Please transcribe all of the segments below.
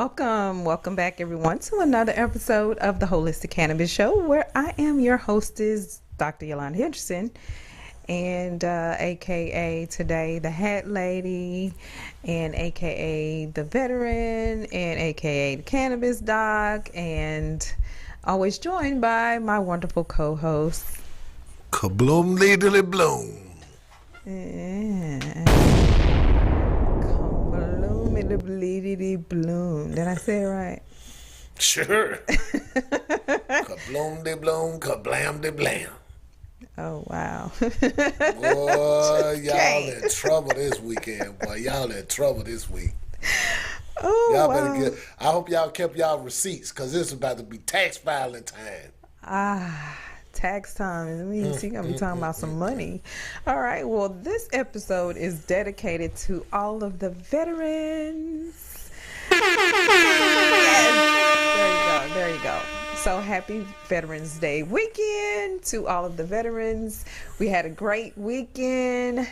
Welcome back, everyone, to another episode of the Holistic Cannabis Show, where I am your hostess, Dr. Yolanda Henderson, and AKA today the Hat Lady, and AKA the Veteran, and AKA the Cannabis Doc, and always joined by my wonderful co-host, Kabloom Diddly Bloom. Bloom. Did I say it right? Sure. Kabloom de bloom, kablam de blam. Oh, wow. Boy, y'all in trouble this weekend. Boy, y'all in trouble this week. Oh, Y'all wow. better get. I hope y'all kept y'all receipts because it's about to be tax filing time. Tax time. It means you're going to be talking about some money. All right. Well, this episode is dedicated to all of the veterans. Yes. There you go. So happy Veterans Day weekend to all of the veterans. We had a great weekend.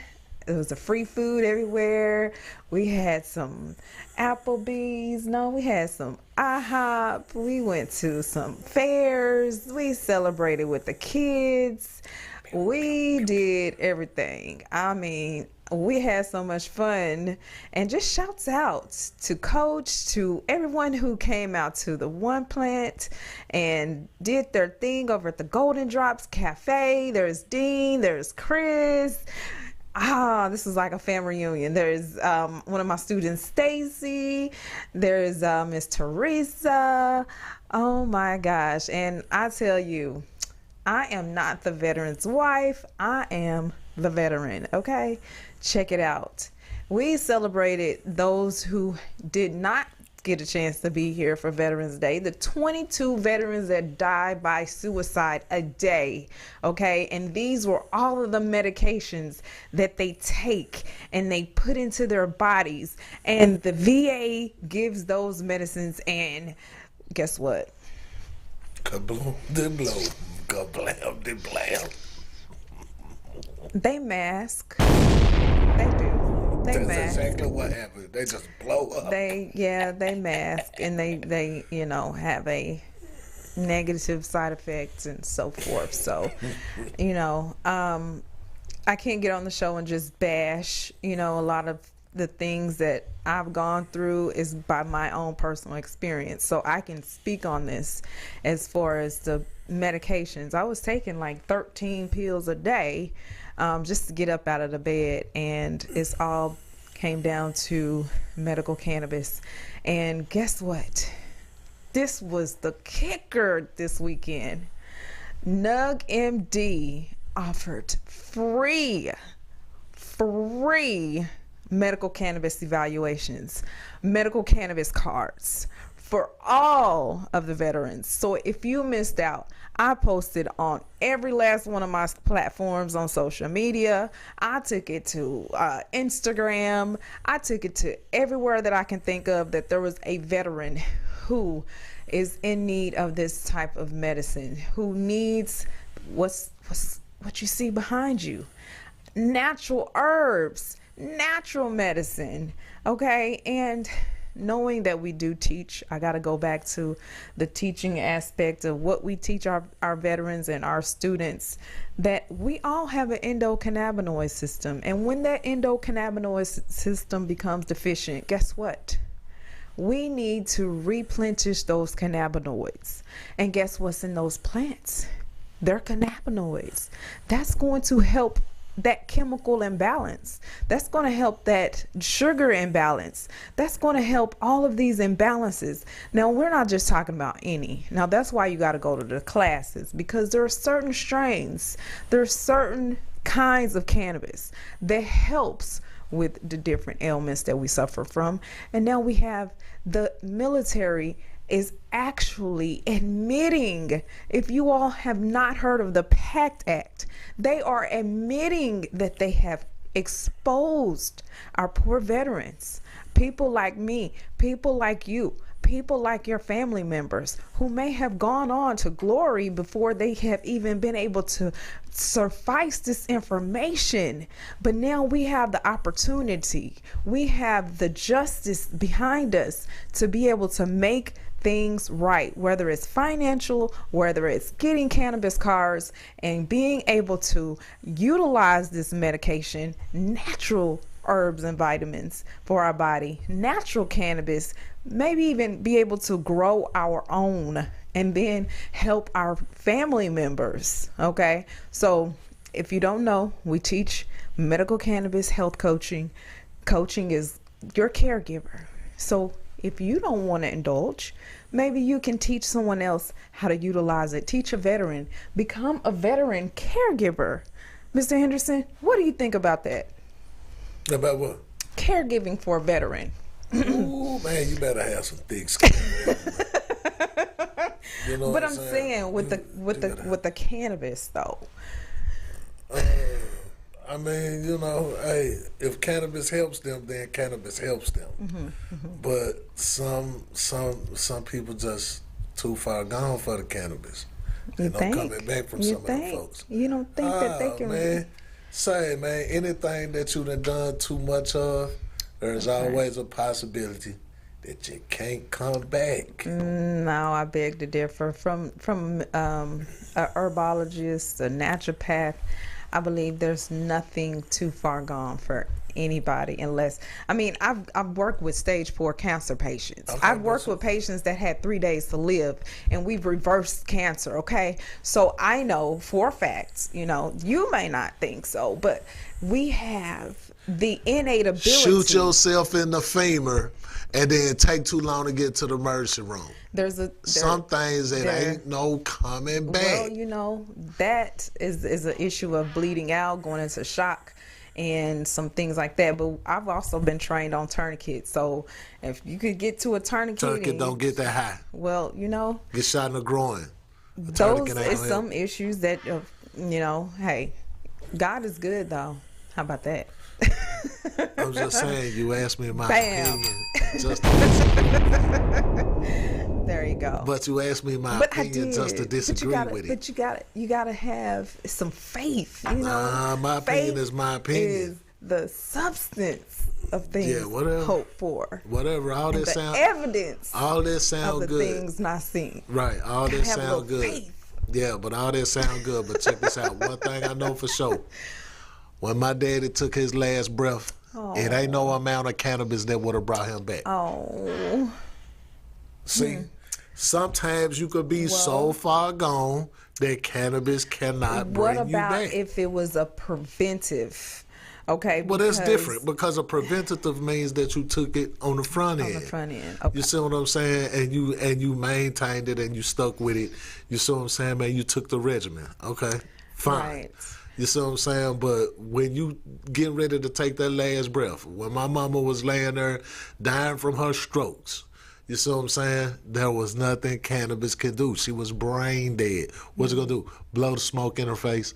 It was a free food everywhere. We had some Applebee's. No, we had some IHOP. We went to some fairs. We celebrated with the kids. We did everything. I mean, we had so much fun. And just shouts out to Coach, to everyone who came out to the One Plant and did their thing over at the Golden Drops Cafe. There's Dean, there's Chris. This is like a family reunion. There's one of my students, Stacy. There's Miss Teresa. Oh my gosh. And I tell you, I am not the veteran's wife. I am the veteran. Okay? Check it out. We celebrated those who did not get a chance to be here for Veterans Day. The 22 veterans that die by suicide a day, okay? And these were all of the medications that they take and they put into their bodies. And the VA gives those medicines, and guess what? Kabloom de bloom, kablam de blam. They mask. They do. They That's mask. exactly what happened. They just blow up. They mask, and they have a negative side effects and so forth. So, I can't get on the show and just bash, a lot of the things that I've gone through is by my own personal experience. So I can speak on this as far as the medications. I was taking like 13 pills a day just to get up out of the bed, and it's all came down to medical cannabis. And guess what? This was the kicker this weekend. Nug MD offered free medical cannabis evaluations, medical cannabis cards for all of the veterans. So if you missed out, I posted on every last one of my platforms on social media. I took it to Instagram. I took it to everywhere that I can think of that there was a veteran who is in need of this type of medicine, who needs what you see behind you. Natural herbs, natural medicine, okay? And knowing that we do teach, I got to go back to the teaching aspect of what we teach our veterans and our students, that we all have an endocannabinoid system. And when that endocannabinoid system becomes deficient, guess what? We need to replenish those cannabinoids. And guess what's in those plants? They're cannabinoids. That's going to help that chemical imbalance. That's going to help that sugar imbalance. That's going to help all of these imbalances. Now, we're not just talking about any. Now, that's why you got to go to the classes, because there are certain strains, there are certain kinds of cannabis that helps with the different ailments that we suffer from. And now we have the military is actually admitting, if you all have not heard of the PACT Act, they are admitting that they have exposed our poor veterans, people like me, people like you, people like your family members who may have gone on to glory before they have even been able to suffice this information. But now we have the opportunity, we have the justice behind us to be able to make things right, whether it's financial, whether it's getting cannabis cards and being able to utilize this medication, natural herbs and vitamins for our body, natural cannabis, maybe even be able to grow our own and then help our family members. Okay, so if you don't know, we teach medical cannabis health coaching. Coaching is your caregiver. So if you don't want to indulge, maybe you can teach someone else how to utilize it. Teach a veteran, become a veteran caregiver. Mr. Henderson, what do you think about that? About what? Caregiving for a veteran. Ooh, man, you better have some thick skin. You know But I'm saying with the cannabis though. I mean, you know, hey, if cannabis helps them, then cannabis helps them. But some people just too far gone for the cannabis. You And I'm coming back from some of them folks. You don't think that they can? Man, say, man, anything that you done too much of, there's always a possibility that you can't come back. No, I beg to differ. From a herbologist, a naturopath, I believe there's nothing too far gone for anybody, unless, I mean, I've worked with stage 4 cancer patients. Okay, I've worked with patients that had 3 days to live, and we've reversed cancer. Okay, so I know for a fact, you know, you may not think so, but we have the innate ability. Shoot yourself in the femur and then take too long to get to the emergency room. Some things that ain't no coming back. Well, you know, that is an issue of bleeding out, going into shock, and some things like that. But I've also been trained on tourniquets. So if you could get to a tourniquet, don't get that high. Well, you know, Get shot in the groin. those is some issues that, you know, hey, God is good though. How about that? I'm just saying, you asked me my Bam. opinion. Just There you go. but you asked me my opinion just to disagree with it. But you gotta have some faith. You know, My opinion is my opinion. Is the substance of things Yeah, whatever. hoped for. Whatever, all And this the sound, evidence all this of sound the good. things not seen. Right, all Gotta this have a sound little good. faith. Yeah, but all this sound good. But check this out. One thing I know for sure. When my daddy took his last breath, it ain't no amount of cannabis that would have brought him back. Oh. See, sometimes you could be so far gone that cannabis cannot bring you back. What about if it was a preventive? Okay. Well, that's different, because a preventative means that you took it on the front end. On the front end. Okay. You see what I'm saying? And you maintained it and you stuck with it. You see what I'm saying, man? You took the regimen. Okay, fine. Right. You see what I'm saying? But when you get ready to take that last breath, when my mama was laying there dying from her strokes, you see what I'm saying? There was nothing cannabis could do. She was brain dead. What's it gonna do? Blow the smoke in her face?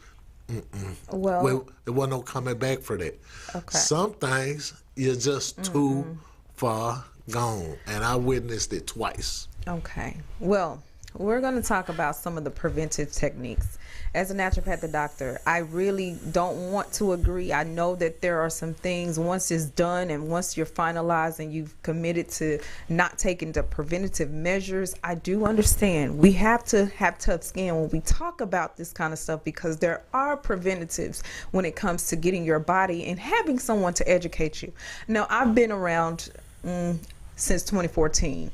Well, there wasn't no coming back for that. Okay. Some things you're just too far gone, and I witnessed it twice. Okay. Well, we're going to talk about some of the preventive techniques. As a naturopathic doctor, I really don't want to agree. I know that there are some things, once it's done and once you're finalized and you've committed to not taking the preventative measures, I do understand. We have to have tough skin when we talk about this kind of stuff, because there are preventatives when it comes to getting your body and having someone to educate you. Now, I've been around since 2014,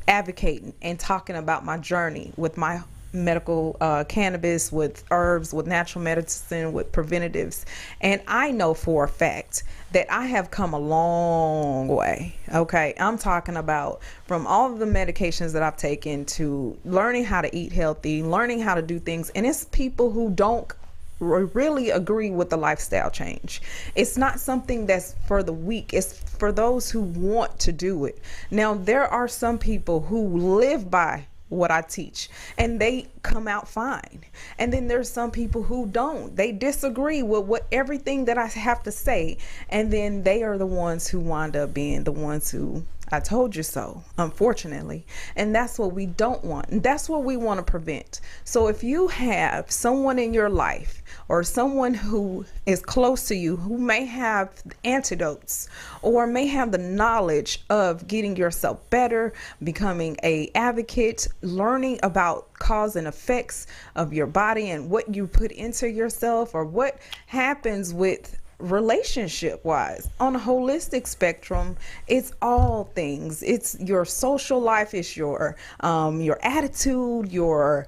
advocating and talking about my journey with my medical cannabis, with herbs, with natural medicine, with preventatives. And I know for a fact that I have come a long way. Okay, I'm talking about from all of the medications that I've taken to learning how to eat healthy, learning how to do things. And it's people who don't really agree with the lifestyle change. It's not something that's for the weak. It's for those who want to do it. Now, there are some people who live by what I teach and they come out fine. And then there's some people who don't. They disagree with everything that I have to say. And then they are the ones who wind up being the ones who I told you so, unfortunately. And that's what we don't want. And that's what we want to prevent. So if you have someone in your life or someone who is close to you who may have antidotes or may have the knowledge of getting yourself better, becoming a advocate, learning about cause and effects of your body and what you put into yourself or what happens with relationship wise on a holistic spectrum, it's all things. It's your social life, it's your attitude, your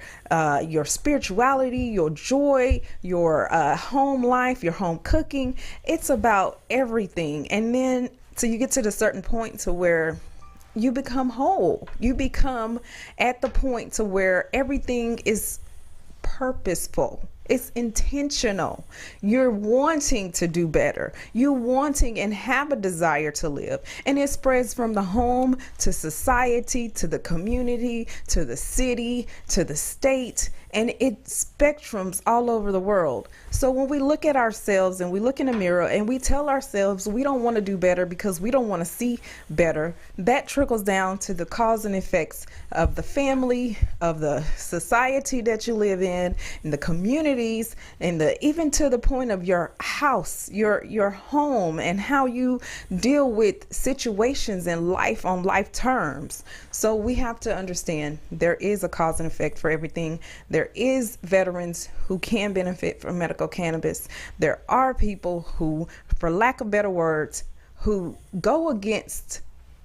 spirituality, your joy, your home life, your home cooking. It's about everything. And then so you get to the certain point to where you become whole. You become at the point to where everything is purposeful. It's intentional. You're wanting to do better. You're wanting and have a desire to live. And it spreads from the home to society, to the community, to the city, to the state. And it spectrums all over the world. So when we look at ourselves and we look in the mirror and we tell ourselves we don't want to do better because we don't want to see better, that trickles down to the cause and effects of the family, of the society that you live in the communities, and even to the point of your house, your home, and how you deal with situations in life on life terms. So we have to understand there is a cause and effect for everything. There is veterans who can benefit from medical cannabis. There are people who, for lack of better words, who go against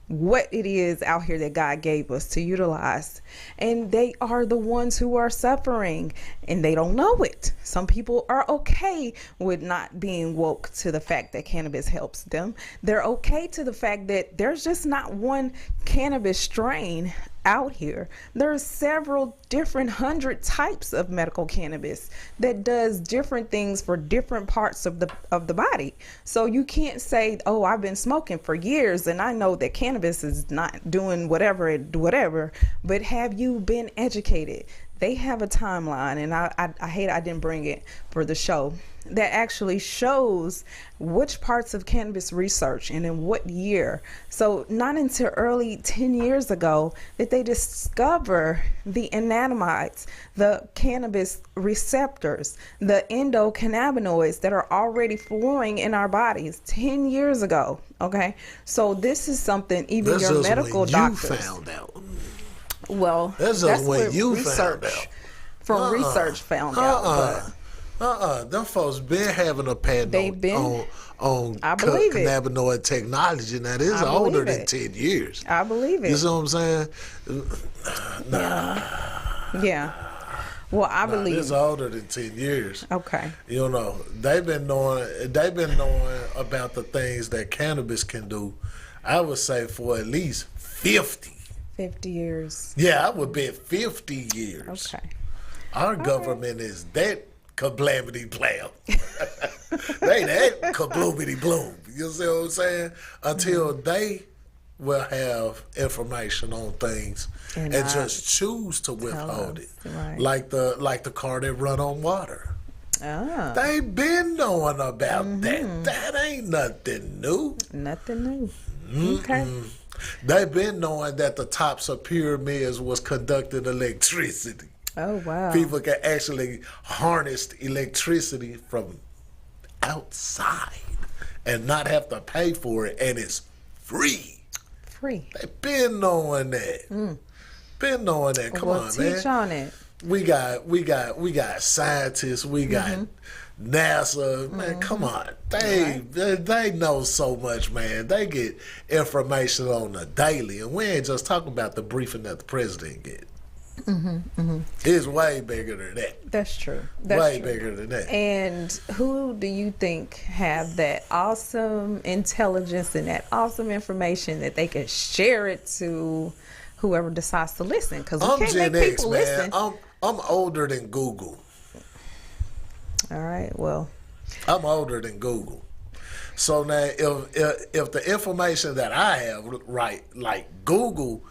what it is out here that God gave us to utilize. And they are the ones who are suffering and they don't know it. Some people are okay with not being woke to the fact that cannabis helps them. They're okay to the fact that there's just not one cannabis strain out here. There are several different 100 types of medical cannabis that does different things for different parts of the body. So you can't say, oh, I've been smoking for years and I know that cannabis is not doing whatever, but have you been educated? They have a timeline, and I hate I didn't bring it for the show, that actually shows which parts of cannabis research and in what year. So not until early 10 years ago did they discover the anandamides, the cannabis receptors, the endocannabinoids that are already flowing in our bodies 10 years ago. Okay, so this is something even That's your just medical when doctors you found out. well, That's just when what you research found out. from research found out. But them folks been having a patent They've been- on I believe it. cannabinoid technology. Now this is I older believe than it. 10 years. I believe it. You see what I'm saying? Yeah. Well, I This believe. is older than 10 years. Okay. You know, they've been knowing about the things that cannabis can do. I would say for at least 50. 50 years. Yeah, I would bet 50 years. Okay. Our government is that kablamity blam. They that kabloomity bloom. You see what I'm saying? Until they will have information on things and not just choose to withhold it. us, right. Like the car that run on water. Ah, They been knowing about that. That ain't nothing new. nothing new. Okay. They been knowing that the tops of pyramids was conducting electricity. Oh, wow. People can actually harness electricity from outside and not have to pay for it, and it's free. Free. They been knowing that. Been knowing that. Come Well, on, man. teach on it. We got scientists. We got NASA. Man, come on. They know so much, man. They get information on the daily, and we ain't just talking about the briefing that the president get. It's way bigger than that. That's true. That's Way true. bigger than that. And who do you think have that awesome intelligence and that awesome information that they can share it to whoever decides to listen? Because we I'm can't Gen make X, people man. listen. I'm older than Google. All right. Well, I'm older than Google. So now, if the information that I have, right, like Google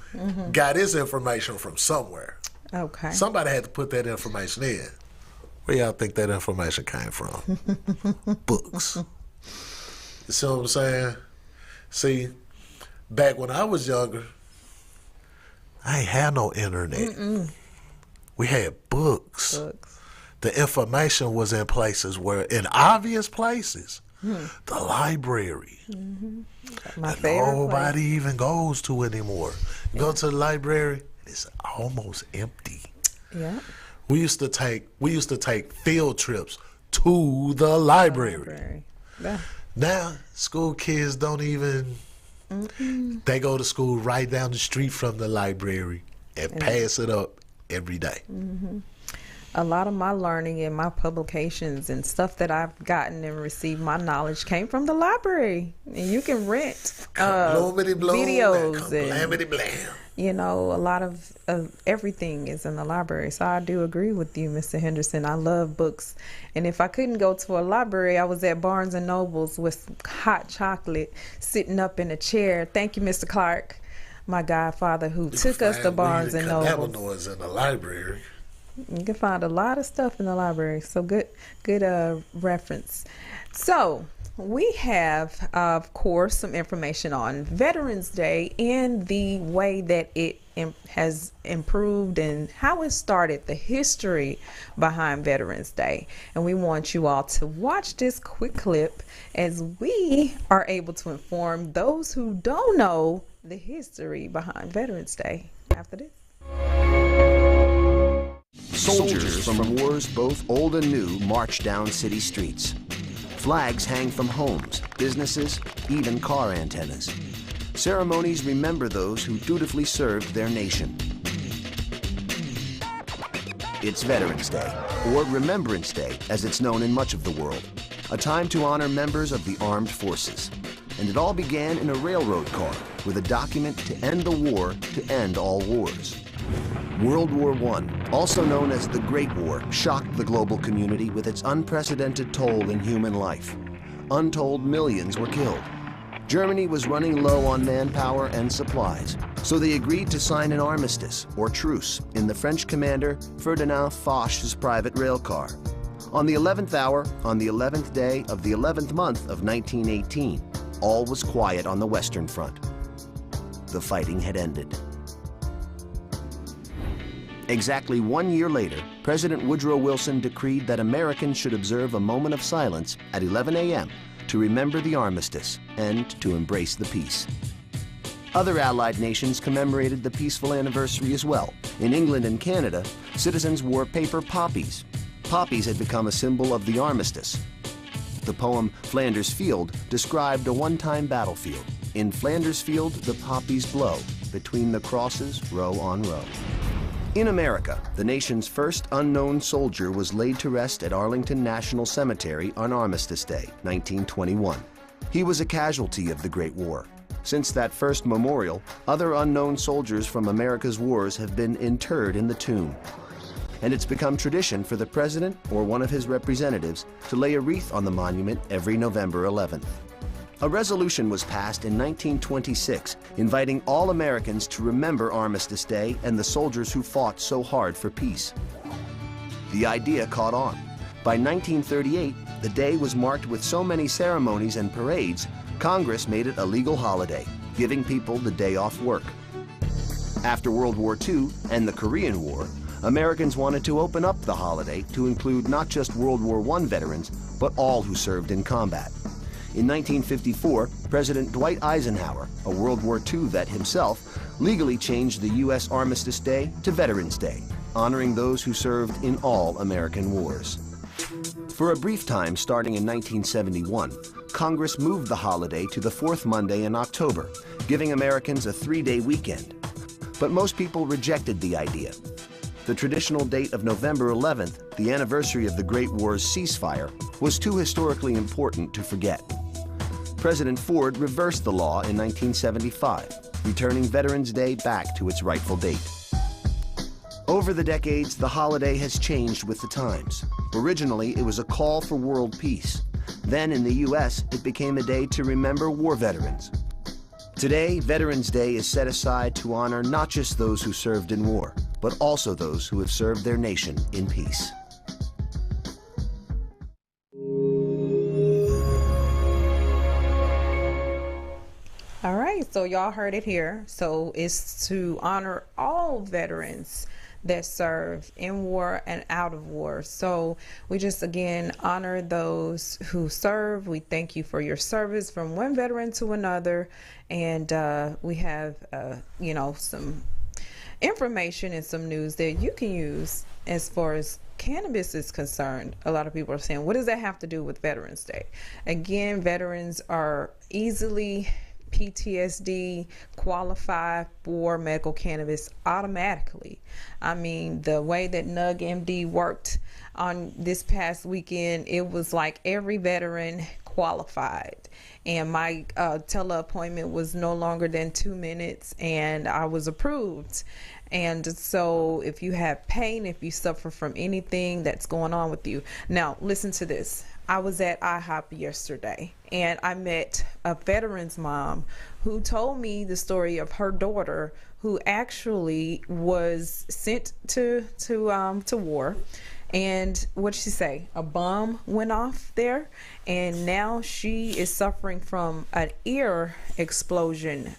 got its information from somewhere. okay. Somebody had to put that information in. Where y'all think that information came from? Books. You see what I'm saying? See, back when I was younger, I ain't had no internet. We had books. The information was in places in obvious places. The library. My that favorite nobody place. even goes to anymore. You go to the library, it's almost empty. Yeah. We used to take field trips to the library. Yeah. Now, school kids don't even, they go to school right down the street from the library and pass it up every day. A lot of my learning and my publications and stuff that I've gotten and received my knowledge came from the library. And you can rent videos and blam. you know, a lot of everything is in the library. So I do agree with you, Mr. Henderson. I love books. And if I couldn't go to a library, I was at Barnes and Nobles with hot chocolate sitting up in a chair. Thank you, Mr. Clark, my godfather, who took us to Barnes and Nobles. Cannabis in the library. You can find a lot of stuff in the library. So good reference. So we have, of course, some information on Veterans Day and the way that it has improved and how it started, the history behind Veterans Day. And we want you all to watch this quick clip as we are able to inform those who don't know the history behind Veterans Day after this. Soldiers from wars both old and new march down city streets. Flags hang from homes, businesses, even car antennas. Ceremonies remember those who dutifully served their nation. It's Veterans Day, or Remembrance Day, as it's known in much of the world, a time to honor members of the armed forces. And it all began in a railroad car with a document to end the war to end all wars. World War I, also known as the Great War, shocked the global community with its unprecedented toll in human life. Untold millions were killed. Germany was running low on manpower and supplies, so they agreed to sign an armistice, or truce, in the French commander Ferdinand Foch's private rail car. On the 11th hour, on the 11th day of the 11th month of 1918, all was quiet on the Western Front. The fighting had ended. Exactly 1 year later, President Woodrow Wilson decreed that Americans should observe a moment of silence at 11 a.m. to remember the armistice and to embrace the peace. Other Allied nations commemorated the peaceful anniversary as well. In England and Canada, citizens wore paper poppies. Poppies had become a symbol of the armistice. The poem Flanders Field described a one-time battlefield. In Flanders Field, the poppies blow, between the crosses, row on row. In America, the nation's first unknown soldier was laid to rest at Arlington National Cemetery on Armistice Day, 1921. He was a casualty of the Great War. Since that first memorial, other unknown soldiers from America's wars have been interred in the tomb. And it's become tradition for the president or one of his representatives to lay a wreath on the monument every November 11th. A resolution was passed in 1926 inviting all Americans to remember Armistice Day and the soldiers who fought so hard for peace. The idea caught on. By 1938, the day was marked with so many ceremonies and parades, Congress made it a legal holiday, giving people the day off work. After World War II and the Korean War, Americans wanted to open up the holiday to include not just World War I veterans, but all who served in combat. In 1954, President Dwight Eisenhower, a World War II vet himself, legally changed the U.S. Armistice Day to Veterans Day, honoring those who served in all American wars. For a brief time starting in 1971, Congress moved the holiday to the fourth Monday in October, giving Americans a three-day weekend. But most people rejected the idea. The traditional date of November 11th, the anniversary of the Great War's ceasefire, was too historically important to forget. President Ford reversed the law in 1975, returning Veterans Day back to its rightful date. Over the decades, the holiday has changed with the times. Originally, it was a call for world peace. Then in the U.S., it became a day to remember war veterans. Today, Veterans Day is set aside to honor not just those who served in war, but also those who have served their nation in peace. All right. right, so y'all heard it here. So it's to honor all veterans that serve in war and out of war. So we just again honor those who serve. We thank you for your service from one veteran to another. And we have, some information and some news that you can use as far as cannabis is concerned. A lot of people are saying, what does that have to do with Veterans Day? Again, veterans are easily PTSD qualify for medical cannabis automatically. I mean, the way that NUG MD worked on this past weekend, it was like every veteran qualified, and my tele-appointment was no longer than 2 minutes, and I was approved. And so if you have pain, if you suffer from anything that's going on with you. Now, listen to this. I was at IHOP yesterday, and I met a veteran's mom who told me the story of her daughter who actually was sent to war. And what'd she say? A bomb went off there, and now she is suffering from an ear explosion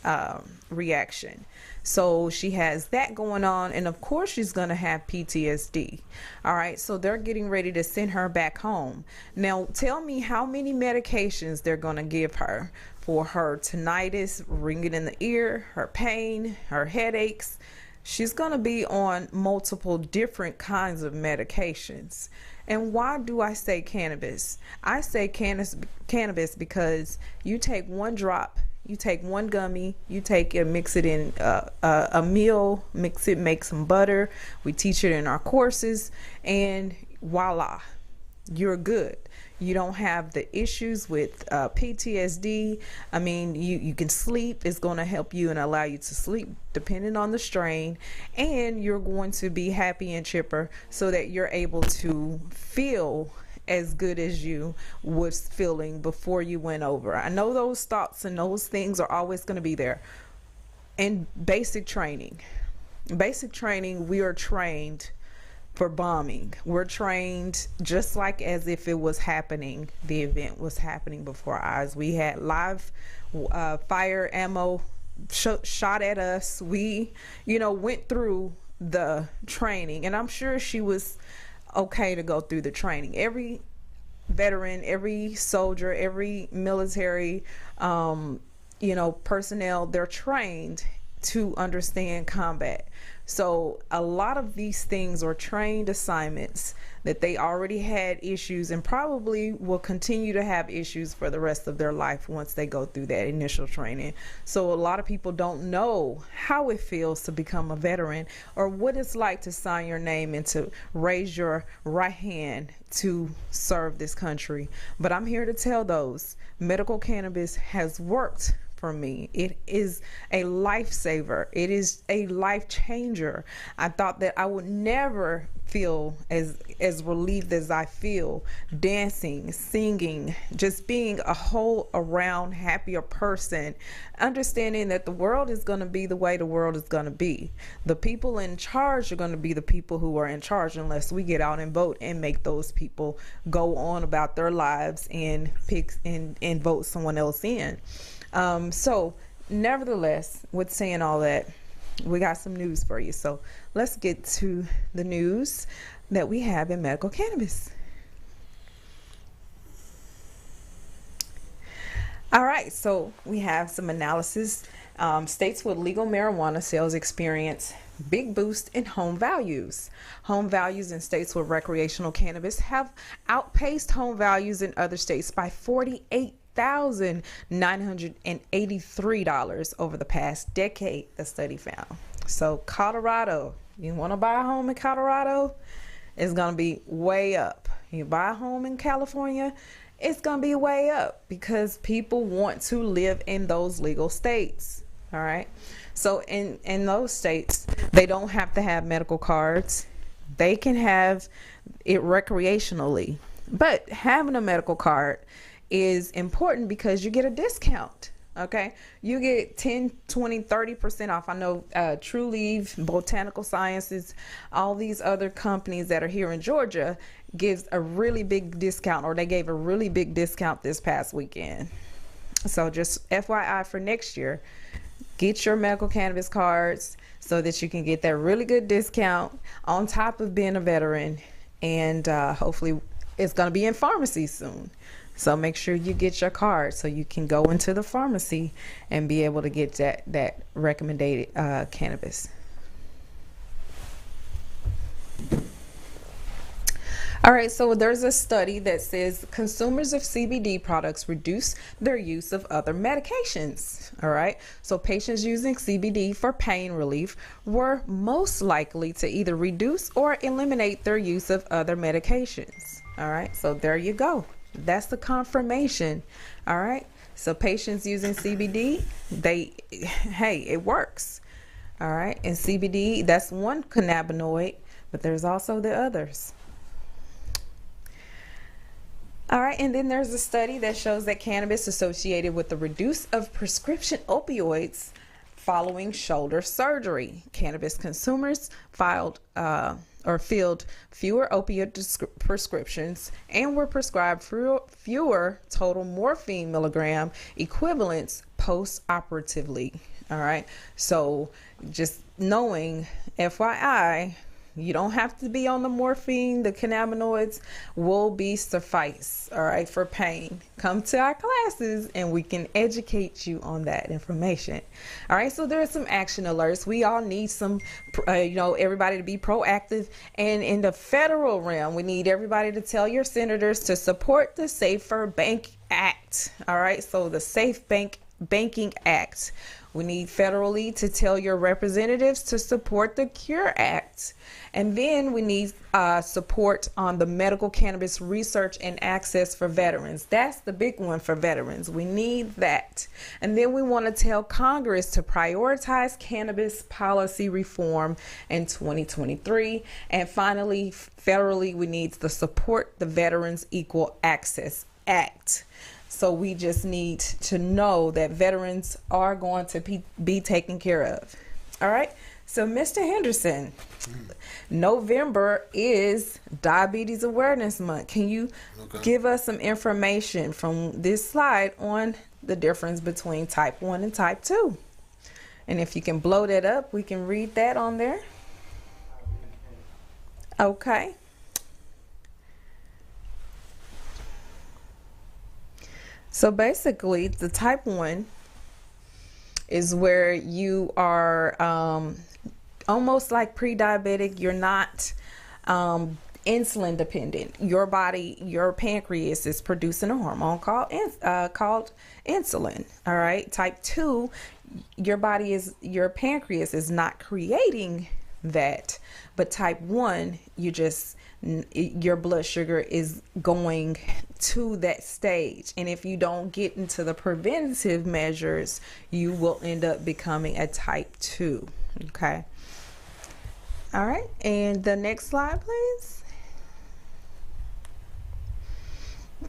reaction. So she has that going on, and of course she's going to have PTSD. All right, so they're getting ready to send her back home. Now, tell me how many medications they're going to give her for her tinnitus, ringing in the ear, her pain, her headaches. She's going to be on multiple different kinds of medications. And why do I say cannabis? I say cannabis because you take one drop, you take one gummy, you take it, mix it in a meal, mix it, make some butter. We teach it in our courses, and voila, you're good. You don't have the issues with PTSD. I mean, you can sleep. It's going to help you and allow you to sleep depending on the strain. And you're going to be happy and chipper so that you're able to feel as good as you was feeling before you went over. I know those thoughts and those things are always going to be there. And basic training, we are trained for bombing. We're trained just like as if it was happening. The event was happening before our eyes. We had live fire ammo shot at us. We, went through the training, and I'm sure she was okay to go through the training. Every veteran, every soldier, every military, personnel, they're trained to understand combat. So a lot of these things are trained assignments that they already had issues and probably will continue to have issues for the rest of their life once they go through that initial training. So a lot of people don't know how it feels to become a veteran or what it's like to sign your name and to raise your right hand to serve this country. But I'm here to tell those medical cannabis has worked for me. It is a lifesaver. It is a life changer. I thought that I would never feel as relieved as I feel dancing, singing, just being a whole around happier person, understanding that the world is going to be the way the world is going to be. The people in charge are going to be the people who are in charge unless we get out and vote and make those people go on about their lives and pick and vote someone else in. So nevertheless, with saying all that, we got some news for you. So let's get to the news that we have in medical cannabis. All right, so we have some analysis. States with legal marijuana sales experience big boost in home values. Home values in states with recreational cannabis have outpaced home values in other states by $48,983 over the past decade, the study found. So Colorado, you want to buy a home in Colorado, it's going to be way up. You buy a home in California, it's going to be way up because people want to live in those legal states. All right. So in those states, they don't have to have medical cards. They can have it recreationally. But having a medical card is important because you get a discount. Okay, you get 10, 20, 30% off. I know True Leaf, Botanical Sciences, all these other companies that are here in Georgia gives a really big discount, or they gave a really big discount this past weekend. So just FYI for next year, get your medical cannabis cards so that you can get that really good discount on top of being a veteran. And hopefully it's going to be in pharmacies soon. So make sure you get your card so you can go into the pharmacy and be able to get that recommended cannabis. All right, so there's a study that says consumers of CBD products reduce their use of other medications. All right, so patients using CBD for pain relief were most likely to either reduce or eliminate their use of other medications. All right, so there you go. That's the confirmation. All right, so patients using CBD, hey, it works. All right, and CBD, that's one cannabinoid, but there's also the others. All right, and then there's a study that shows that cannabis associated with the reduce of prescription opioids following shoulder surgery. Cannabis consumers filled fewer opioid prescriptions and were prescribed fewer total morphine milligram equivalents post-operatively. All right, so just knowing, FYI, you don't have to be on the morphine. The cannabinoids will be suffice, all right, for pain. Come to our classes and we can educate you on that information. All right, so there are some action alerts. We all need some, everybody to be proactive. And in the federal realm, we need everybody to tell your senators to support the Safer Bank Act. All right, so the Safe Banking Act. We need federally to tell your representatives to support the Cure Act. And then we need support on the medical cannabis research and access for veterans. That's the big one for veterans. We need that. And then we want to tell Congress to prioritize cannabis policy reform in 2023. And finally, federally, we need to support the Veterans Equal Access Act. So we just need to know that veterans are going to be taken care of. All right. So, Mr. Henderson, November is Diabetes Awareness Month. Can you give us some information from this slide on the difference between type 1 and type 2? And if you can blow that up, we can read that on there. Okay. So basically, the type 1 is where you are almost like pre-diabetic. You're not insulin dependent. Your body, your pancreas is producing a hormone called insulin. All right. Type 2, your pancreas is not creating that. But type 1, your blood sugar is going to that stage, and if you don't get into the preventative measures, you will end up becoming a type 2. Okay. All right, and the next slide, please.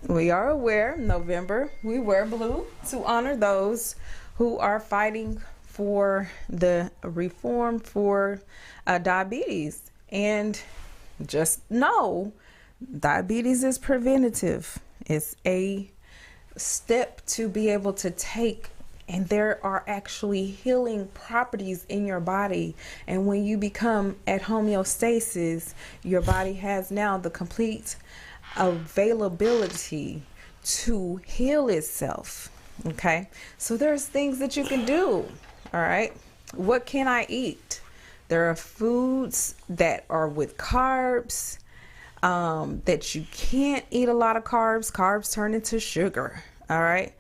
We are aware, November, we wear blue to honor those who are fighting for the reform for diabetes. And just know, diabetes is preventative. It's a step to be able to take, and there are actually healing properties in your body. And when you become at homeostasis, your body has now the complete availability to heal itself. Okay, so there's things that you can do. All right, what can I eat? There are foods that are with carbs, that you can't eat a lot of carbs. Carbs turn into sugar. All right.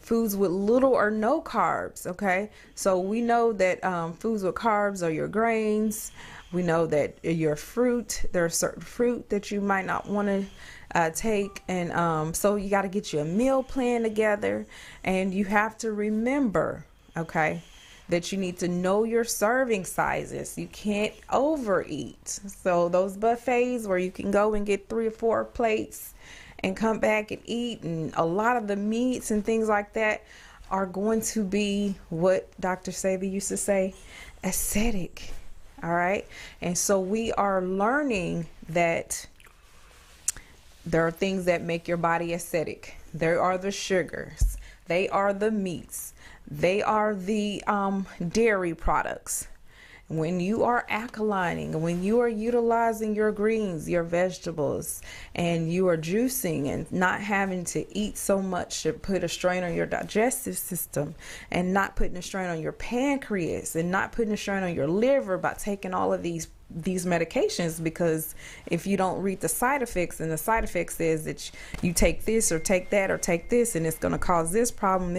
Foods with little or no carbs. Okay. So we know that foods with carbs are your grains. We know that your fruit, there are certain fruit that you might not want to take. And so you got to get you a meal plan together. And you have to remember, okay, that you need to know your serving sizes. You can't overeat. So those buffets where you can go and get 3 or 4 plates and come back and eat, and a lot of the meats and things like that are going to be what Dr. Sabi used to say, acidic. All right. And so we are learning that there are things that make your body acidic. There are the sugars. They are the meats. They are the dairy products. When you are alkalining, when you are utilizing your greens, your vegetables, and you are juicing and not having to eat so much to put a strain on your digestive system, and not putting a strain on your pancreas, and not putting a strain on your liver by taking all of these medications, because if you don't read the side effects, and the side effects says that you take this or take that or take this and it's going to cause this problem, and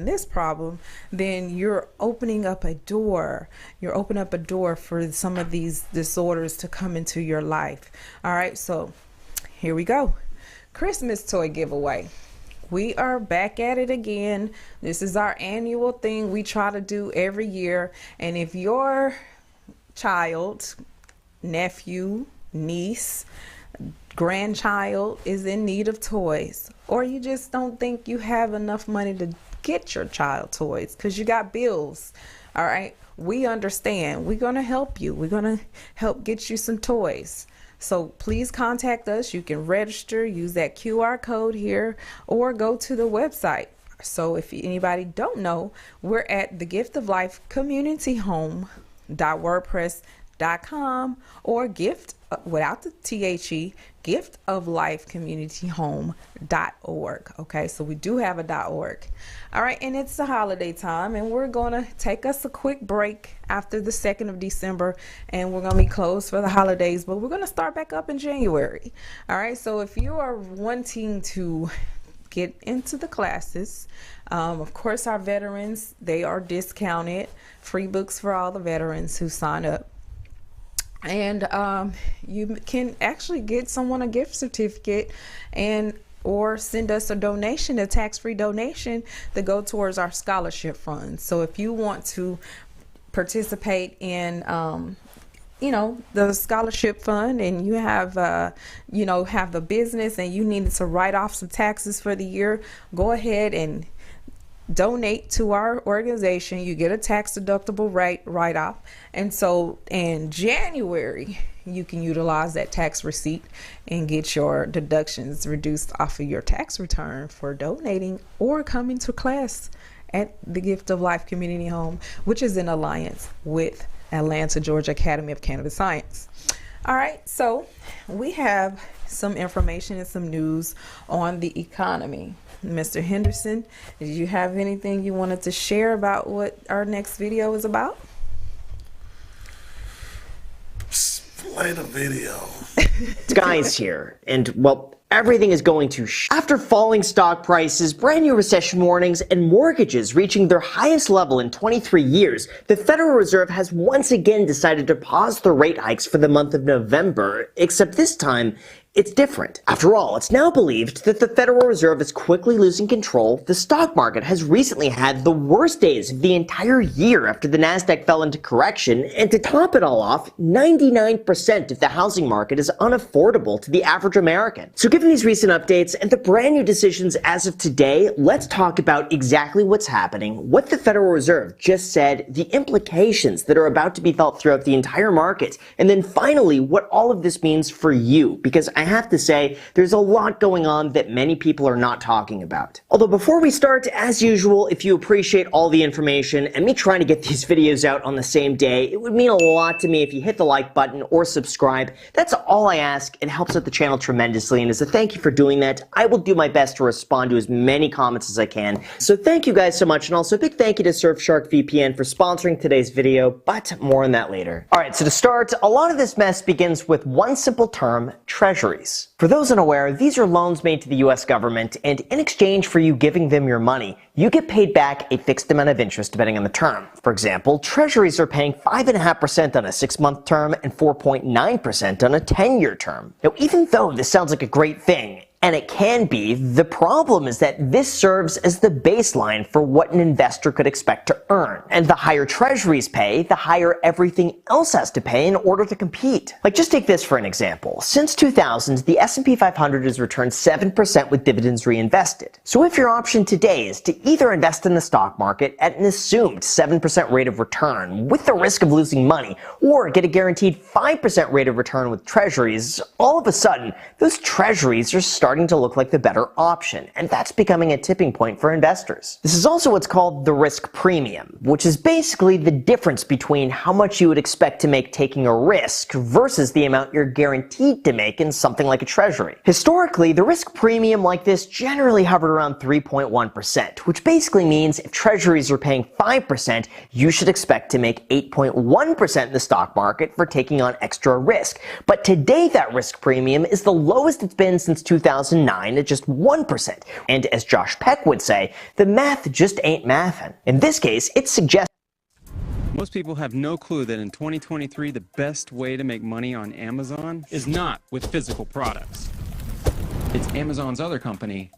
this problem, then you're opening up a door. You're opening up a door for some of these disorders to come into your life. All right, so here we go. Christmas toy giveaway. We are back at it again. This is our annual thing we try to do every year. And if your child, nephew, niece, grandchild is in need of toys, or you just don't think you have enough money to get your child toys because you got bills, all right, we understand. We're going to help you. We're going to help get you some toys. So please contact us. You can register, use that QR code here, or go to the website. So if anybody don't know, we're at the Gift of Life Community Home .wordpress.com, or gift without the THE, Gift of Life Community Home.org. Okay, so we do have a .org. All right, and it's the holiday time, and we're gonna take us a quick break after the 2nd of December, and we're gonna be closed for the holidays, but we're gonna start back up in January. All right, so if you are wanting to get into the classes, of course our veterans, they are discounted, free books for all the veterans who sign up, and you can actually get someone a gift certificate and or send us a donation, a tax-free donation that go towards our scholarship fund. So if you want to participate in the scholarship fund, and you have have a business and you needed to write off some taxes for the year, go ahead and donate to our organization. You get a tax deductible write off, and so in January you can utilize that tax receipt and get your deductions reduced off of your tax return for donating or coming to class at the Gift of Life Community Home, which is in alliance with Atlanta, Georgia Academy of Cannabis Science. All right, so we have some information and some news on the economy. Mr. Henderson, did you have anything you wanted to share about what our next video is about? Play the video. Guys here, and well, everything is going to after falling stock prices, brand new recession warnings, and mortgages reaching their highest level in 23 years, the Federal Reserve has once again decided to pause the rate hikes for the month of November, except this time it's different. After all, it's now believed that the Federal Reserve is quickly losing control. The stock market has recently had the worst days of the entire year after the Nasdaq fell into correction, and to top it all off, 99% of the housing market is unaffordable to the average American. So given these recent updates and the brand new decisions as of today, let's talk about exactly what's happening, what the Federal Reserve just said, the implications that are about to be felt throughout the entire market, and then finally what all of this means for you, because I have to say, there's a lot going on that many people are not talking about. Although before we start, as usual, if you appreciate all the information and me trying to get these videos out on the same day, it would mean a lot to me if you hit the like button or subscribe. That's all I ask. It helps out the channel tremendously, and as a thank you for doing that, I will do my best to respond to as many comments as I can. So thank you guys so much, and also a big thank you to Surfshark VPN for sponsoring today's video, but more on that later. Alright, so to start, a lot of this mess begins with one simple term: treasury. For those unaware, these are loans made to the US government, and in exchange for you giving them your money, you get paid back a fixed amount of interest depending on the term. For example, treasuries are paying 5.5% on a 6-month term and 4.9% on a 10-year term. Now, even though this sounds like a great thing, and it can be, the problem is that this serves as the baseline for what an investor could expect to earn. And the higher treasuries pay, the higher everything else has to pay in order to compete. Like, just take this for an example. Since 2000, the S&P 500 has returned 7% with dividends reinvested. So if your option today is to either invest in the stock market at an assumed 7% rate of return with the risk of losing money, or get a guaranteed 5% rate of return with treasuries, all of a sudden, those treasuries are starting starting to look like the better option, and that's becoming a tipping point for investors. This is also what's called the risk premium, which is basically the difference between how much you would expect to make taking a risk versus the amount you're guaranteed to make in something like a treasury. Historically, the risk premium like this generally hovered around 3.1%, which basically means if treasuries are paying 5%, you should expect to make 8.1% in the stock market for taking on extra risk. But today that risk premium is the lowest it's been since 2009 at just 1%. And as Josh Peck would say, the math just ain't mathin'. In this case, it suggests most people have no clue that in 2023, the best way to make money on Amazon is not with physical products. It's Amazon's other company,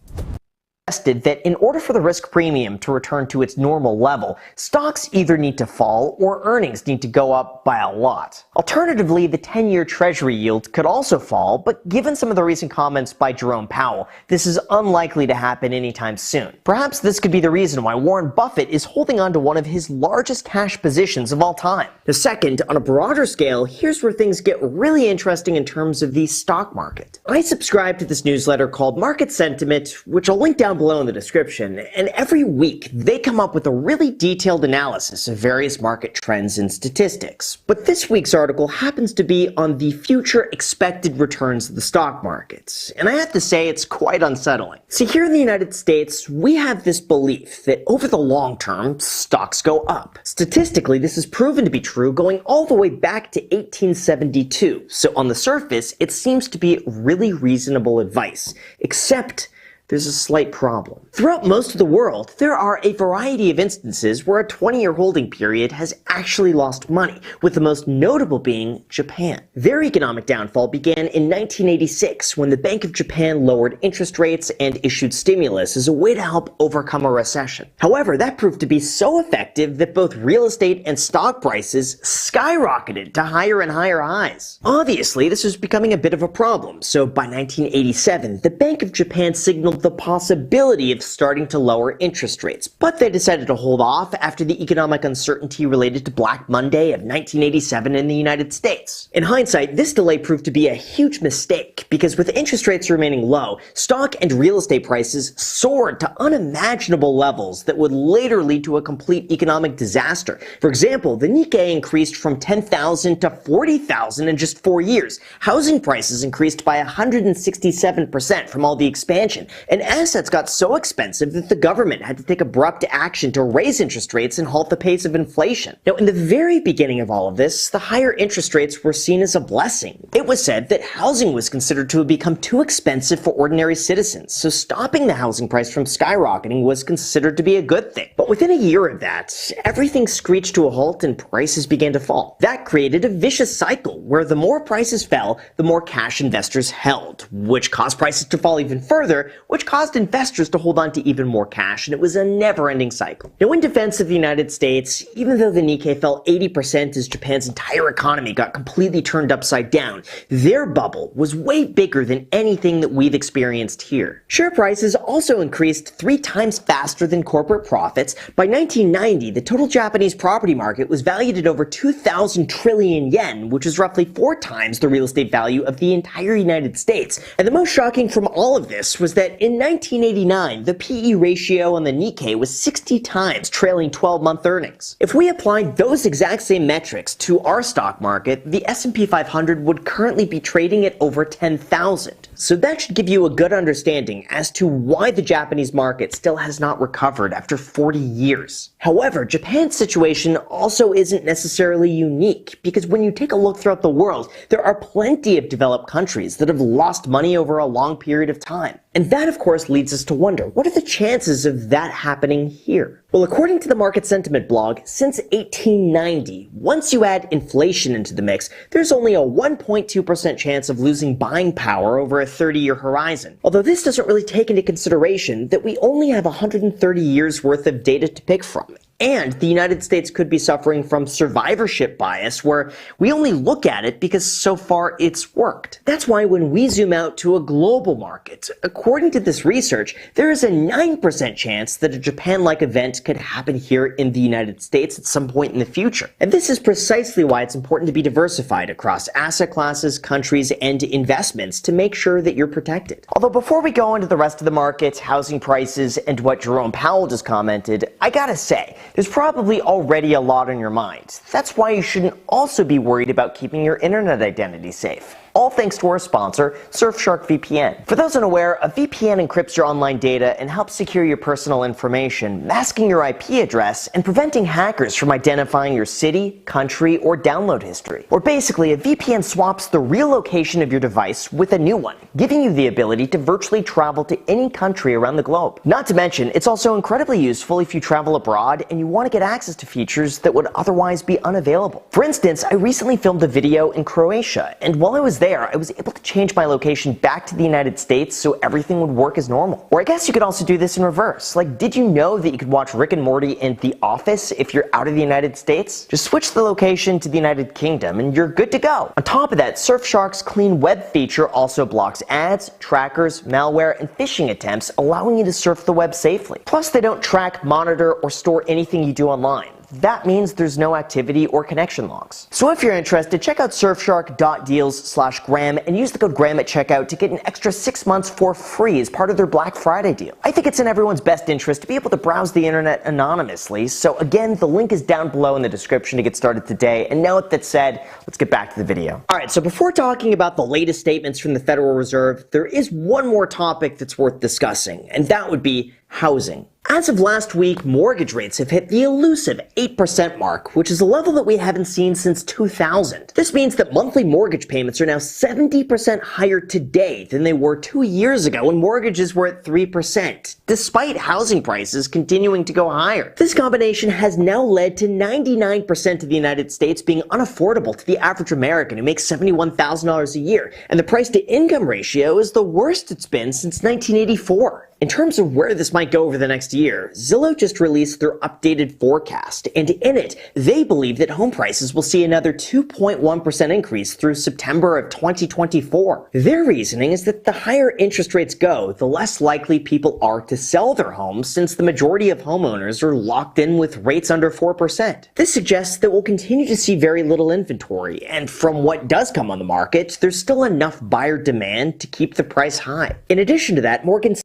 that in order for the risk premium to return to its normal level, stocks either need to fall or earnings need to go up by a lot. Alternatively, the 10-year Treasury yield could also fall, but given some of the recent comments by Jerome Powell, this is unlikely to happen anytime soon. Perhaps this could be the reason why Warren Buffett is holding on to one of his largest cash positions of all time. The second, on a broader scale, here's where things get really interesting in terms of the stock market. I subscribe to this newsletter called Market Sentiment, which I'll link down below in the description, and every week they come up with a really detailed analysis of various market trends and statistics. But this week's article happens to be on the future expected returns of the stock markets, and I have to say it's quite unsettling. See, here in the United States, we have this belief that over the long term, stocks go up. Statistically, this is proven to be true going all the way back to 1872, so on the surface, it seems to be really reasonable advice, except there's a slight problem. Throughout most of the world, there are a variety of instances where a 20-year holding period has actually lost money, with the most notable being Japan. Their economic downfall began in 1986 when the Bank of Japan lowered interest rates and issued stimulus as a way to help overcome a recession. However, that proved to be so effective that both real estate and stock prices skyrocketed to higher and higher highs. Obviously, this was becoming a bit of a problem, so by 1987, the Bank of Japan signaled the possibility of starting to lower interest rates, but they decided to hold off after the economic uncertainty related to Black Monday of 1987 in the United States. In hindsight, this delay proved to be a huge mistake, because with interest rates remaining low, stock and real estate prices soared to unimaginable levels that would later lead to a complete economic disaster. For example, the Nikkei increased from 10,000 to 40,000 in just 4 years. Housing prices increased by 167% from all the expansion, and assets got so expensive that the government had to take abrupt action to raise interest rates and halt the pace of inflation. Now, in the very beginning of all of this, the higher interest rates were seen as a blessing. It was said that housing was considered to have become too expensive for ordinary citizens, so stopping the housing price from skyrocketing was considered to be a good thing. But within a year of that, everything screeched to a halt and prices began to fall. That created a vicious cycle where the more prices fell, the more cash investors held, which caused prices to fall even further, which caused investors to hold on to even more cash, and it was a never-ending cycle. Now, in defense of the United States, even though the Nikkei fell 80% as Japan's entire economy got completely turned upside down, their bubble was way bigger than anything that we've experienced here. Share prices also increased 3 times faster than corporate profits. By 1990, the total Japanese property market was valued at over 2,000 trillion yen, which is roughly 4 times the real estate value of the entire United States. And the most shocking from all of this was that in 1989, the PE ratio on the Nikkei was 60 times, trailing 12-month earnings. If we applied those exact same metrics to our stock market, the S&P 500 would currently be trading at over 10,000. So that should give you a good understanding as to why the Japanese market still has not recovered after 40 years. However, Japan's situation also isn't necessarily unique, because when you take a look throughout the world, there are plenty of developed countries that have lost money over a long period of time. And that, of course, leads us to wonder, what are the chances of that happening here? Well, according to the Market Sentiment blog, since 1890, once you add inflation into the mix, there's only a 1.2% chance of losing buying power over a 30-year horizon. Although this doesn't really take into consideration that we only have 130 years worth of data to pick from. And the United States could be suffering from survivorship bias, where we only look at it because so far it's worked. That's why when we zoom out to a global market, according to this research, there is a 9% chance that a Japan-like event could happen here in the United States at some point in the future. And this is precisely why it's important to be diversified across asset classes, countries, and investments to make sure that you're protected. Although before we go into the rest of the markets, housing prices, and what Jerome Powell just commented, I gotta say, there's probably already a lot on your mind. That's why you shouldn't also be worried about keeping your internet identity safe. All thanks to our sponsor, Surfshark VPN. For those unaware, a VPN encrypts your online data and helps secure your personal information, masking your IP address and preventing hackers from identifying your city, country, or download history. Or basically, a VPN swaps the real location of your device with a new one, giving you the ability to virtually travel to any country around the globe. Not to mention, it's also incredibly useful if you travel abroad and you want to get access to features that would otherwise be unavailable. For instance, I recently filmed a video in Croatia, and while I was there, I was able to change my location back to the United States so everything would work as normal. Or I guess you could also do this in reverse. Like, did you know that you could watch Rick and Morty and The Office if you're out of the United States? Just switch the location to the United Kingdom and you're good to go. On top of that, Surfshark's Clean Web feature also blocks ads, trackers, malware, and phishing attempts, allowing you to surf the web safely. Plus, they don't track, monitor, or store anything you do online. That means there's no activity or connection logs. So if you're interested, check out surfshark.deals/Graham and use the code Graham at checkout to get an extra 6 months for free as part of their Black Friday deal. I think it's in everyone's best interest to be able to browse the internet anonymously. So again, the link is down below in the description to get started today. And now with that said, let's get back to the video. Alright, so before talking about the latest statements from the Federal Reserve, there is one more topic that's worth discussing, and that would be housing. As of last week, mortgage rates have hit the elusive 8% mark, which is a level that we haven't seen since 2000. This means that monthly mortgage payments are now 70% higher today than they were 2 years ago when mortgages were at 3%, despite housing prices continuing to go higher. This combination has now led to 99% of the United States being unaffordable to the average American who makes $71,000 a year, and the price-to-income ratio is the worst it's been since 1984. In terms of where this might go over the next year, Zillow just released their updated forecast, and in it, they believe that home prices will see another 2.1% increase through September of 2024. Their reasoning is that the higher interest rates go, the less likely people are to sell their homes, since the majority of homeowners are locked in with rates under 4%. This suggests that we'll continue to see very little inventory, and from what does come on the market, there's still enough buyer demand to keep the price high. In addition to that, Morgan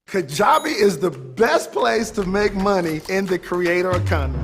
Kajabi is the best place to make money in the creator economy.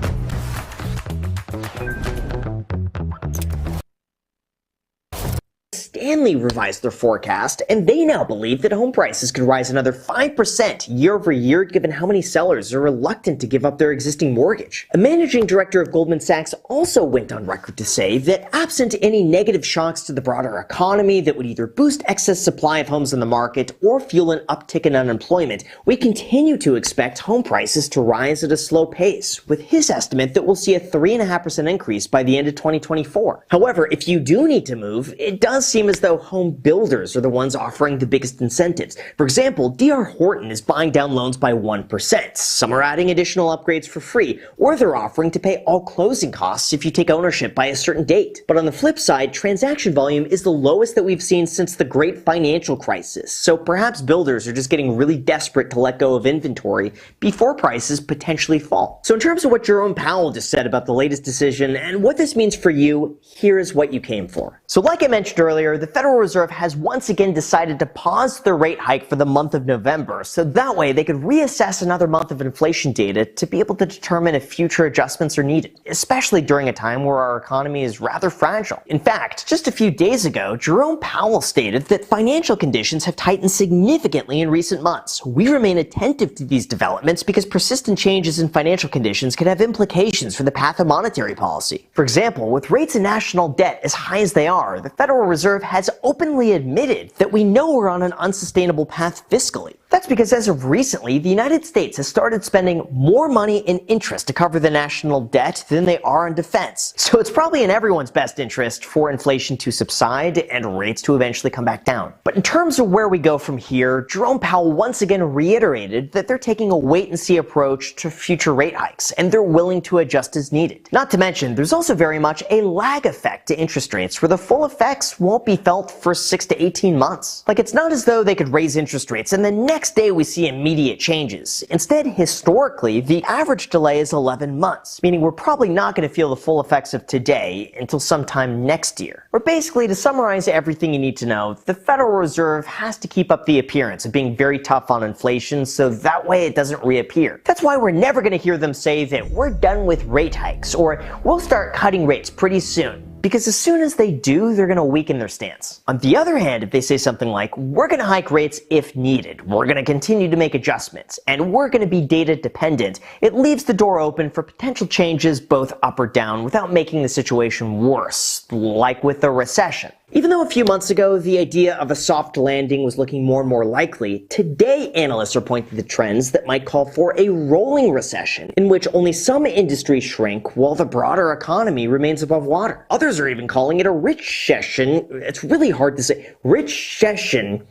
Stanley revised their forecast, and they now believe that home prices could rise another 5% year over year given how many sellers are reluctant to give up their existing mortgage. A managing director of Goldman Sachs also went on record to say that absent any negative shocks to the broader economy that would either boost excess supply of homes in the market or fuel an uptick in unemployment, we continue to expect home prices to rise at a slow pace, with his estimate that we'll see a 3.5% increase by the end of 2024. However, if you do need to move, it does seem as though home builders are the ones offering the biggest incentives. For example, D.R. Horton is buying down loans by 1%. Some are adding additional upgrades for free, or they're offering to pay all closing costs if you take ownership by a certain date. But on the flip side, transaction volume is the lowest that we've seen since the great financial crisis. So perhaps builders are just getting really desperate to let go of inventory before prices potentially fall. So in terms of what Jerome Powell just said about the latest decision and what this means for you, here's what you came for. So like I mentioned earlier, the Federal Reserve has once again decided to pause their rate hike for the month of November, so that way they could reassess another month of inflation data to be able to determine if future adjustments are needed, especially during a time where our economy is rather fragile. In fact, just a few days ago, Jerome Powell stated that financial conditions have tightened significantly in recent months. We remain attentive to these developments because persistent changes in financial conditions could have implications for the path of monetary policy. For example, with rates and national debt as high as they are, the Federal Reserve has openly admitted that we know we're on an unsustainable path fiscally. That's because as of recently, the United States has started spending more money in interest to cover the national debt than they are on defense. So it's probably in everyone's best interest for inflation to subside and rates to eventually come back down. But in terms of where we go from here, Jerome Powell once again reiterated that they're taking a wait-and-see approach to future rate hikes, and they're willing to adjust as needed. Not to mention, there's also very much a lag effect to interest rates, where the full effects won't be felt for 6 to 18 months. Like, it's not as though they could raise interest rates and the next day we see immediate changes. Instead, historically, the average delay is 11 months, meaning we're probably not going to feel the full effects of today until sometime next year. Or basically, to summarize everything you need to know, the Federal Reserve has to keep up the appearance of being very tough on inflation so that way it doesn't reappear. That's why we're never going to hear them say that we're done with rate hikes or we'll start cutting rates pretty soon. Because as soon as they do, they're going to weaken their stance. On the other hand, if they say something like, we're going to hike rates if needed, we're going to continue to make adjustments, and we're going to be data dependent, it leaves the door open for potential changes both up or down without making the situation worse, like with a recession. Even though a few months ago the idea of a soft landing was looking more and more likely, today analysts are pointing to trends that might call for a rolling recession, in which only some industries shrink while the broader economy remains above water. Others are even calling it a rich-cession. It's really hard to say. Rich-cession,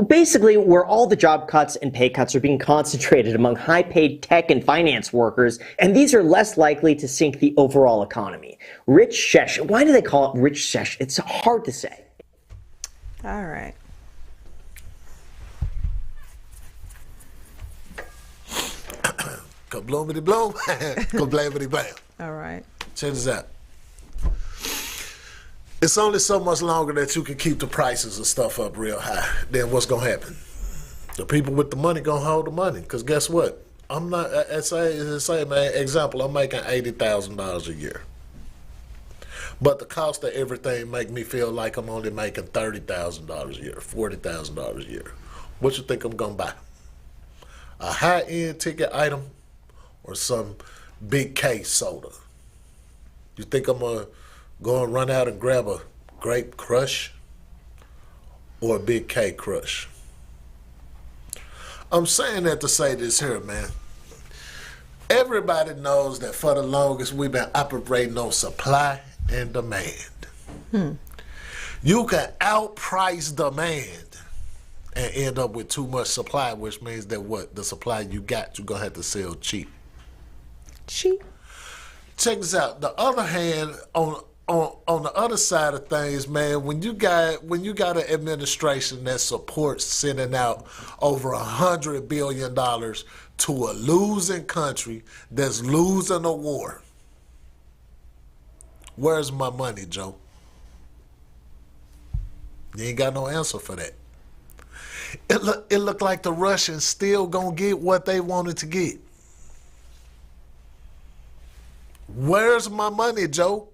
basically where all the job cuts and pay cuts are being concentrated among high-paid tech and finance workers, and these are less likely to sink the overall economy. Rich-cession. Why do they call it rich-cession? It's hard to say. All right. Kabloomity bloom, kablamity blam. All right. Check this out. It's only so much longer that you can keep the prices of stuff up real high. Then what's gonna happen? The people with the money gonna hold the money. Cause guess what? I'm not. Say, man. Example. I'm making $80,000 a year. But the cost of everything make me feel like I'm only making $30,000 a year, $40,000 a year. What you think I'm gonna buy? A high-end ticket item or some big K soda? You think I'm gonna go and run out and grab a grape crush or a big K crush? I'm saying that to say this here, man. Everybody knows that for the longest we've been operating on supply and demand. You can outprice demand and end up with too much supply, which means that what? The supply you got, you're going to have to sell cheap. Cheap. Check this out. The other hand, on the other side of things, man, when you got an administration that supports sending out over $100 billion to a losing country that's losing a war, where's my money, Joe? You ain't got no answer for that. It look like the Russians still gonna get what they wanted to get. Where's my money, Joe?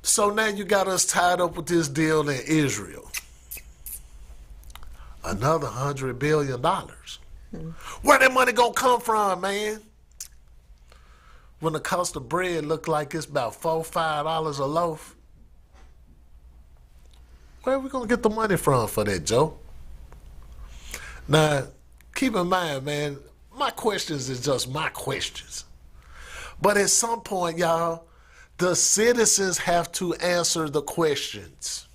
So now you got us tied up with this deal in Israel. Another $100 billion. Where that money gonna come from, man? When the cost of bread look like it's about $4, $5 a loaf. Where are we gonna get the money from for that, Joe? Now, keep in mind, man, my questions is just my questions. But at some point, y'all, the citizens have to answer the questions.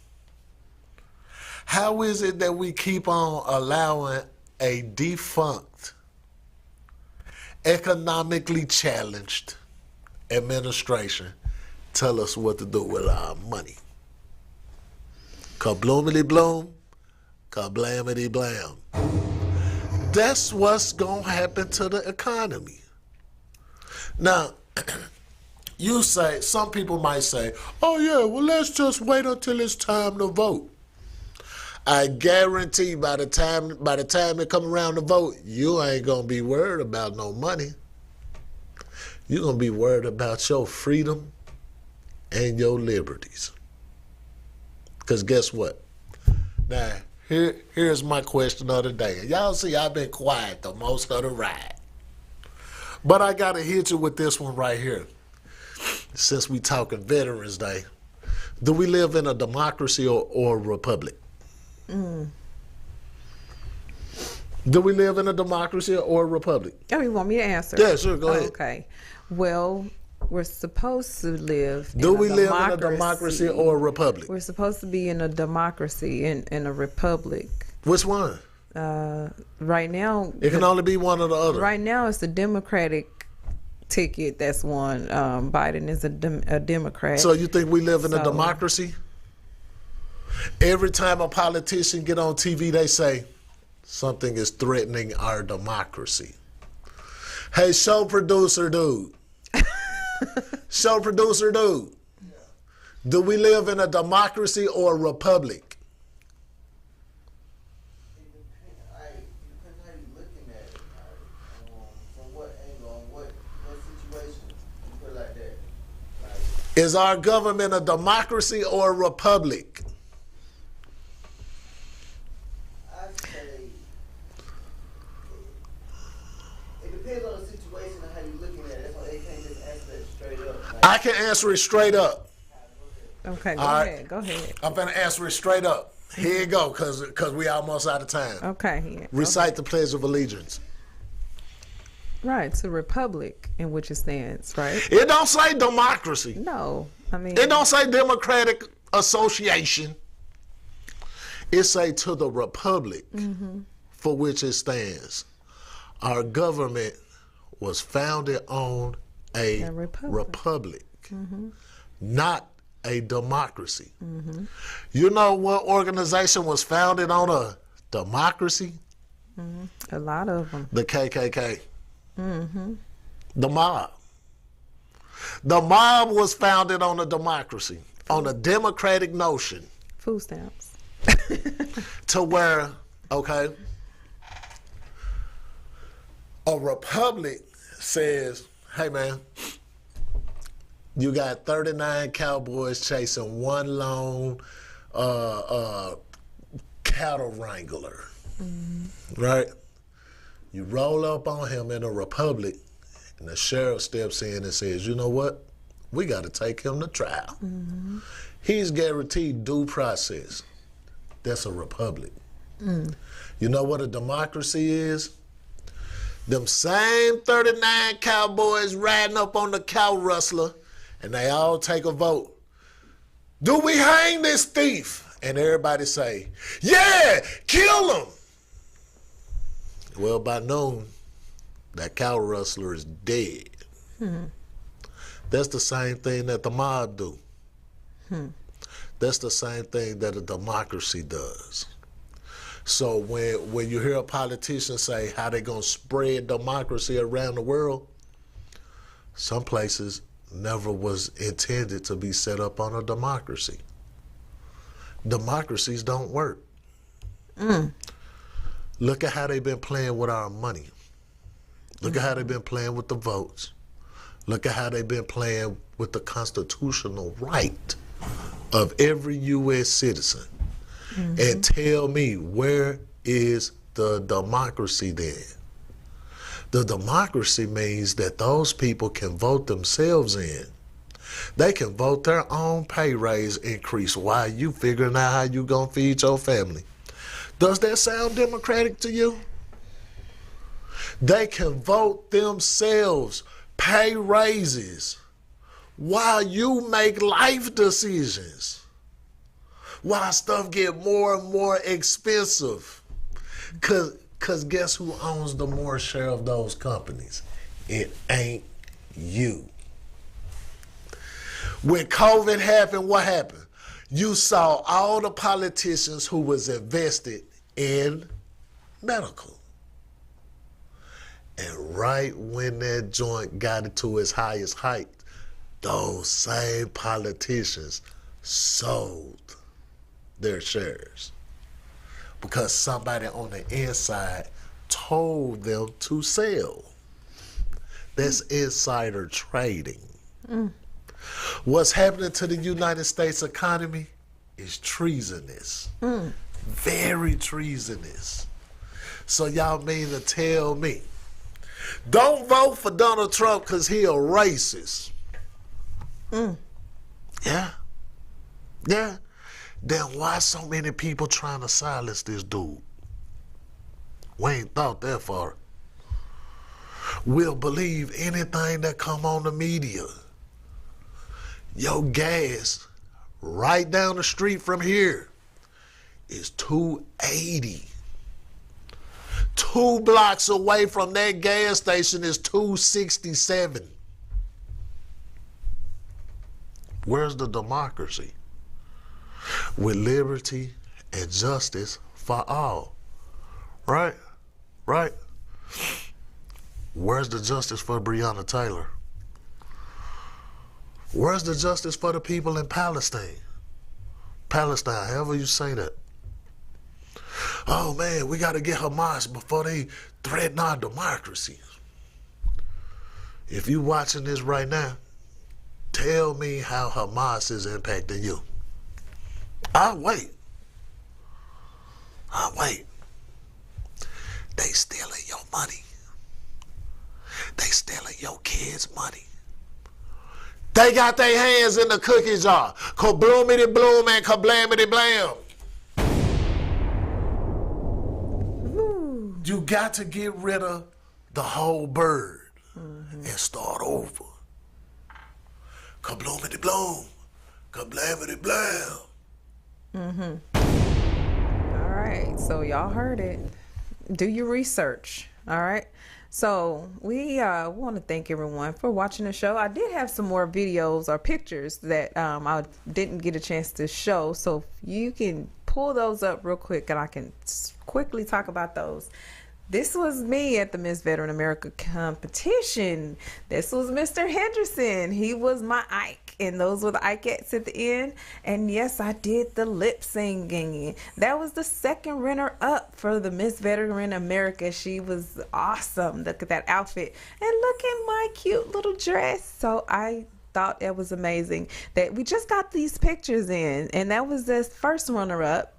How is it that we keep on allowing a defunct, economically challenged administration tell us what to do with our money? Kabloomity bloom, kablamity blam. That's what's gonna happen to the economy. Now, you say, some people might say, oh yeah, well let's just wait until it's time to vote. I guarantee by the time it come around to vote, you ain't gonna be worried about no money. You're gonna be worried about your freedom and your liberties. Because guess what? Now, here's my question of the day. Y'all see I've been quiet the most of the ride. But I gotta hit you with this one right here. Since we talking Veterans Day, do we live in a democracy or a republic? Do we live in a democracy or a republic? Oh, you want me to answer? Yeah, sure, go ahead. Okay. Well, we're supposed to live Do in we a live in a democracy or a republic? We're supposed to be in a democracy, in a republic. Which one? Right now, It can only be one or the other. right now it's the Democratic ticket that's won. Biden is a Democrat. So you think we live in a democracy? Every time a politician get on TV, they say something is threatening our democracy. Hey, show producer dude. Show producer dude. Do we live in a democracy or a republic? Depends how you're looking at it. From what angle, on what situation, you put it like that. Is our government a democracy or a republic? I say it depends on the situation and how you're looking at it. That's why they can't just answer that straight up. Like, I can answer it straight up. Okay, go All right. ahead. Go ahead. I'm finna answer it straight up. Here you go, cause we almost out of time. Okay. Yeah. Recite the Pledge of Allegiance. Right. It's a republic in which it stands, right? It don't say democracy. No. I mean, It don't say Democratic Association. It say to the republic for which it stands. Our government was founded on a republic, not a democracy. You know what organization was founded on a democracy? a lot of them. The KKK. The mob. The mob was founded on a democracy, on a democratic notion, Food stamps. to where, okay, a republic says, hey man, you got 39 cowboys chasing one lone cattle wrangler, right? You roll up on him in a republic, and the sheriff steps in and says, you know what? We got to take him to trial. He's guaranteed due process. That's a republic. You know what a democracy is? Them same 39 cowboys riding up on the cow rustler, and they all take a vote. Do we hang this thief? And everybody say, yeah, kill him. Well, by noon, that cow rustler is dead. That's the same thing that the mob do. That's the same thing that a democracy does. So when you hear a politician say how they gonna spread democracy around the world, some places never was intended to be set up on a democracy. Democracies don't work. Look at how they've been playing with our money. Look at how they've been playing with the votes. Look at how they've been playing with the constitutional right of every U.S. citizen. And tell me, where is the democracy then? The democracy means that those people can vote themselves in. They can vote their own pay raise increase while you figuring out how you gonna feed your family. Does that sound democratic to you? They can vote themselves pay raises while you make life decisions. While stuff get more and more expensive. Cause guess who owns the more share of those companies? It ain't you. When COVID happened, what happened? You saw all the politicians who was invested in medical. And right when that joint got into its highest height, those same politicians sold their shares because somebody on the inside told them to sell. That's insider trading. What's happening to the United States economy is treasonous. Very treasonous. So y'all mean to tell me, don't vote for Donald Trump because he a racist? Yeah. Then why so many people trying to silence this dude? We ain't thought that far. We'll believe anything that come on the media. Your gas right down the street from here is $2.80. 2 blocks away from that gas station is $2.67. Where's the democracy? With liberty and justice for all. Right? Right? Where's the justice for Breonna Taylor? Where's the justice for the people in Palestine? Palestine, however you say that. Oh man, we got to get Hamas before they threaten our democracy. If you watching this right now, tell me how Hamas is impacting you. I'll wait. They stealing your money. They stealing your kids' money. They got their hands in the cookie jar. Kabloomity bloom and kablamity blam. You got to get rid of the whole bird and start over. Kabloomity bloom, kablamity blam. All right, so y'all heard it. Do your research. All right. So we want to thank everyone for watching the show. I did have some more videos or pictures that I didn't get a chance to show. So if you can pull those up real quick and I can quickly talk about those. This was me at the Miss Veteran America competition. This was Mr. Henderson. He was my Ike, and those were the Ikeettes at the end. And yes, I did the lip singing. That was the second runner up for the Miss Veteran America. She was awesome. Look at that outfit. And look at my cute little dress. So I thought that was amazing that we just got these pictures in, and that was the first runner up.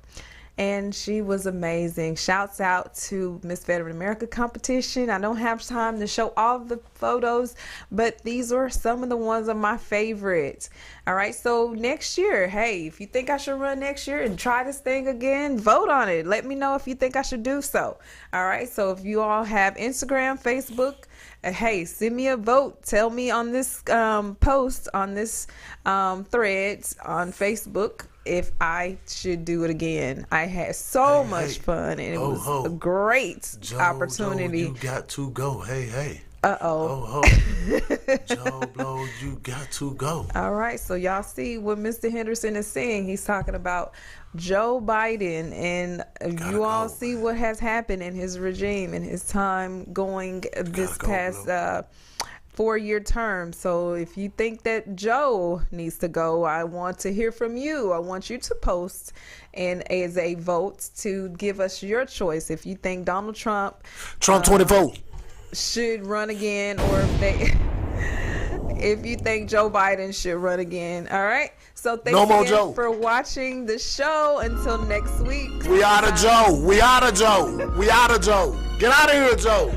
And she was amazing. Shouts out to Miss Veteran America competition. I don't have time to show all the photos, but these were some of the ones of my favorites. All right, so next year, hey, if you think I should run next year and try this thing again, vote on it. Let me know if you think I should do so. All right, so if you all have Instagram, Facebook, hey, send me a vote. Tell me on this post, on this threads on Facebook, if I should do it again. I had so much fun, and it was a great opportunity. Joe, you got to go. Hey. Uh-oh. Joe Blow, you got to go. All right, so y'all see what Mr. Henderson is saying. He's talking about Joe Biden, and you all see what has happened in his regime, in his time going this past 4-year term. So if you think that Joe needs to go, I want to hear from you. I want you to post and as a vote to give us your choice. If you think Donald Trump 24 should run again, or if you think Joe Biden should run again. All right. So thanks again for watching the show. Until next week. We out of Joe. Get out of here, Joe.